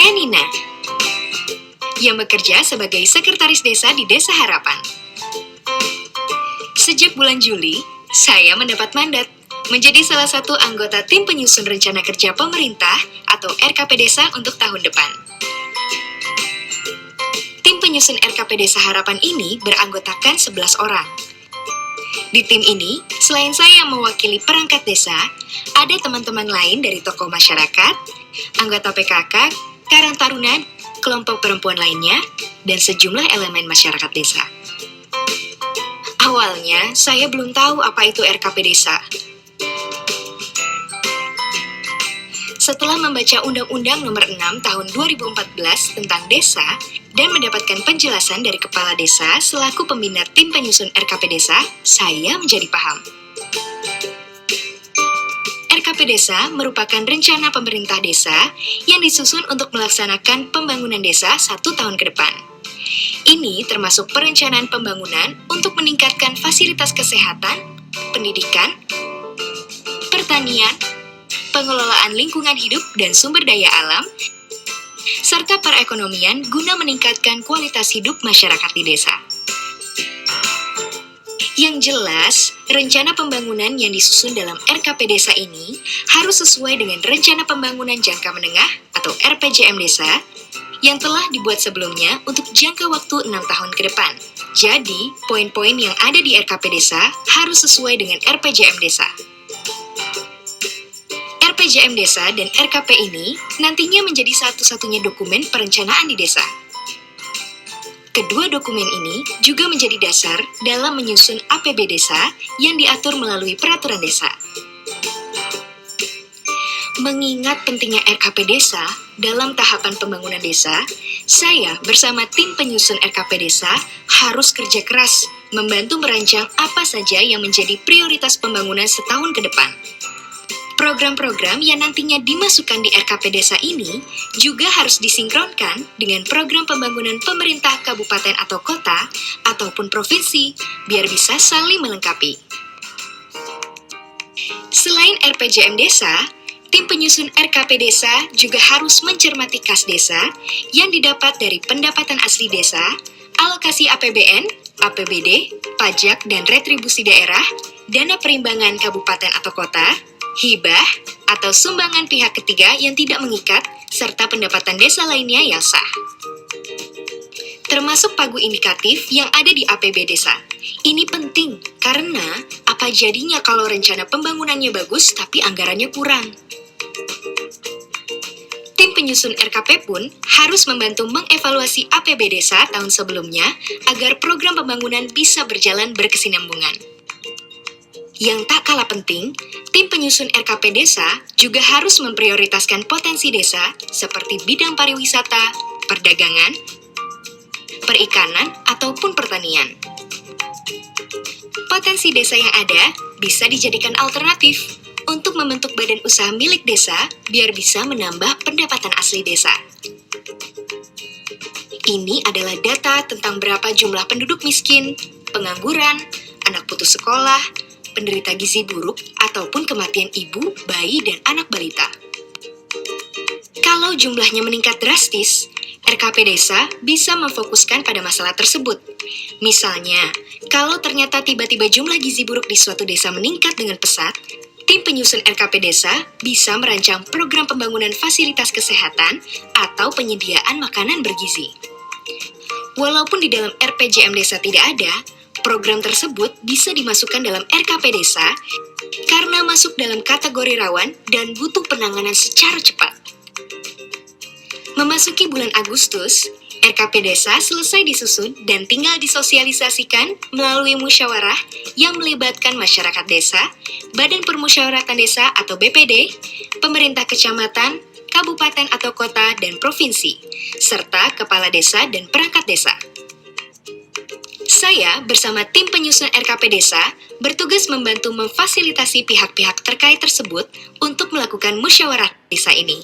Saya Nina, yang bekerja sebagai sekretaris desa di Desa Harapan. Sejak bulan Juli, saya mendapat mandat menjadi salah satu anggota tim penyusun rencana kerja pemerintah atau RKP Desa untuk tahun depan. Tim penyusun RKP Desa Harapan ini beranggotakan 11 orang. Di tim ini, selain saya yang mewakili perangkat desa, ada teman-teman lain dari tokoh masyarakat, anggota PKK, Karang Taruna, kelompok perempuan lainnya, dan sejumlah elemen masyarakat desa. Awalnya, saya belum tahu apa itu RKP Desa. Setelah membaca Undang-Undang Nomor 6 Tahun 2014 tentang desa dan mendapatkan penjelasan dari Kepala Desa selaku pembina tim penyusun RKP Desa, saya menjadi paham. RKP Desa merupakan rencana pemerintah desa yang disusun untuk melaksanakan pembangunan desa 1 tahun ke depan. Ini termasuk perencanaan pembangunan untuk meningkatkan fasilitas kesehatan, pendidikan, pertanian, pengelolaan lingkungan hidup dan sumber daya alam, serta perekonomian guna meningkatkan kualitas hidup masyarakat di desa. Yang jelas, rencana pembangunan yang disusun dalam RKP Desa ini harus sesuai dengan Rencana Pembangunan Jangka Menengah atau RPJM Desa yang telah dibuat sebelumnya untuk jangka waktu 6 tahun ke depan. Jadi, poin-poin yang ada di RKP Desa harus sesuai dengan RPJM Desa. RPJM Desa dan RKP ini nantinya menjadi satu-satunya dokumen perencanaan di desa. Kedua dokumen ini juga menjadi dasar dalam menyusun APB Desa yang diatur melalui peraturan desa. Mengingat pentingnya RKP Desa dalam tahapan pembangunan desa, saya bersama tim penyusun RKP Desa harus kerja keras membantu merancang apa saja yang menjadi prioritas pembangunan setahun ke depan. Program-program yang nantinya dimasukkan di RKP Desa ini juga harus disinkronkan dengan program pembangunan pemerintah kabupaten atau kota ataupun provinsi biar bisa saling melengkapi. Selain RPJM Desa, tim penyusun RKP Desa juga harus mencermati kas desa yang didapat dari pendapatan asli desa, alokasi APBN, APBD, pajak dan retribusi daerah, dana perimbangan kabupaten atau kota, hibah, atau sumbangan pihak ketiga yang tidak mengikat, serta pendapatan desa lainnya yang sah. Termasuk pagu indikatif yang ada di APB Desa. Ini penting, karena apa jadinya kalau rencana pembangunannya bagus tapi anggarannya kurang. Tim penyusun RKP pun harus membantu mengevaluasi APB Desa tahun sebelumnya agar program pembangunan bisa berjalan berkesinambungan. Yang tak kalah penting, tim penyusun RKP Desa juga harus memprioritaskan potensi desa seperti bidang pariwisata, perdagangan, perikanan, ataupun pertanian. Potensi desa yang ada bisa dijadikan alternatif untuk membentuk badan usaha milik desa biar bisa menambah pendapatan asli desa. Ini adalah data tentang berapa jumlah penduduk miskin, pengangguran, anak putus sekolah, penderita gizi buruk, ataupun kematian ibu, bayi, dan anak balita. Kalau jumlahnya meningkat drastis, RKP Desa bisa memfokuskan pada masalah tersebut. Misalnya, kalau ternyata tiba-tiba jumlah gizi buruk di suatu desa meningkat dengan pesat, tim penyusun RKP Desa bisa merancang program pembangunan fasilitas kesehatan atau penyediaan makanan bergizi. Walaupun di dalam RPJM Desa tidak ada, program tersebut bisa dimasukkan dalam RKP Desa karena masuk dalam kategori rawan dan butuh penanganan secara cepat. Memasuki bulan Agustus, RKP Desa selesai disusun dan tinggal disosialisasikan melalui musyawarah yang melibatkan masyarakat desa, Badan Permusyawaratan Desa atau BPD, pemerintah kecamatan, kabupaten atau kota, dan provinsi, serta kepala desa dan perangkat desa. Saya bersama tim penyusun RKP Desa bertugas membantu memfasilitasi pihak-pihak terkait tersebut untuk melakukan musyawarah desa ini.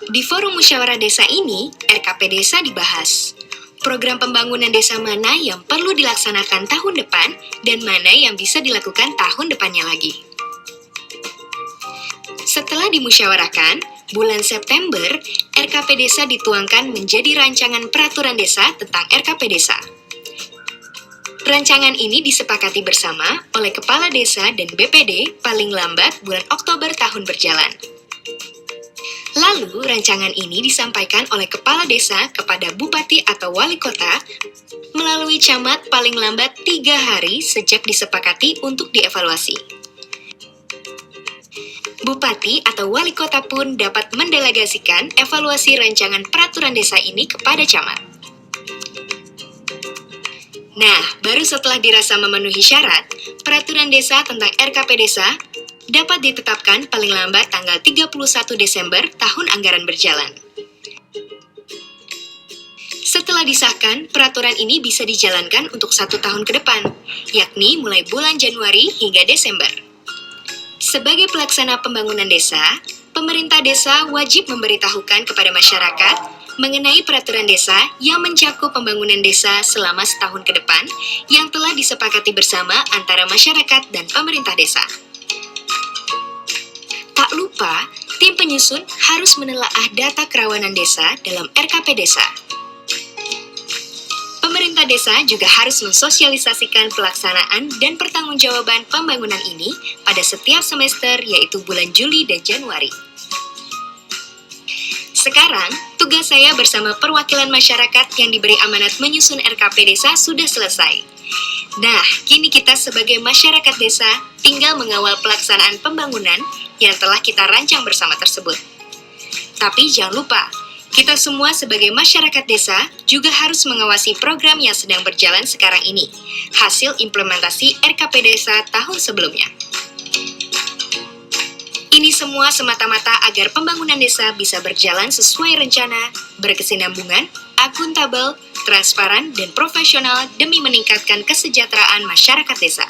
Di forum musyawarah desa ini, RKP Desa dibahas. Program pembangunan desa mana yang perlu dilaksanakan tahun depan dan mana yang bisa dilakukan tahun depannya lagi. Setelah dimusyawarahkan, Bulan September, RKP Desa dituangkan menjadi rancangan peraturan desa tentang RKP Desa. Rancangan ini disepakati bersama oleh Kepala Desa dan BPD paling lambat bulan Oktober tahun berjalan. Lalu, rancangan ini disampaikan oleh Kepala Desa kepada Bupati atau Wali Kota melalui camat paling lambat 3 hari sejak disepakati untuk dievaluasi. Bupati atau Wali Kota pun dapat mendelegasikan evaluasi rancangan peraturan desa ini kepada camat. Nah, baru setelah dirasa memenuhi syarat, peraturan desa tentang RKP Desa dapat ditetapkan paling lambat tanggal 31 Desember tahun anggaran berjalan. Setelah disahkan, peraturan ini bisa dijalankan untuk 1 tahun ke depan, yakni mulai bulan Januari hingga Desember. Sebagai pelaksana pembangunan desa, pemerintah desa wajib memberitahukan kepada masyarakat mengenai peraturan desa yang mencakup pembangunan desa selama setahun ke depan yang telah disepakati bersama antara masyarakat dan pemerintah desa. Tak lupa, tim penyusun harus menelaah data kerawanan desa dalam RKP Desa. Pemerintah desa juga harus mensosialisasikan pelaksanaan dan pertanggungjawaban pembangunan ini pada setiap semester, yaitu bulan Juli dan Januari. Sekarang, tugas saya bersama perwakilan masyarakat yang diberi amanat menyusun RKP Desa sudah selesai. Nah, kini kita sebagai masyarakat desa tinggal mengawal pelaksanaan pembangunan yang telah kita rancang bersama tersebut. Tapi jangan lupa, kita semua sebagai masyarakat desa juga harus mengawasi program yang sedang berjalan sekarang ini, hasil implementasi RKP Desa tahun sebelumnya. Ini semua semata-mata agar pembangunan desa bisa berjalan sesuai rencana, berkesinambungan, akuntabel, transparan, dan profesional demi meningkatkan kesejahteraan masyarakat desa.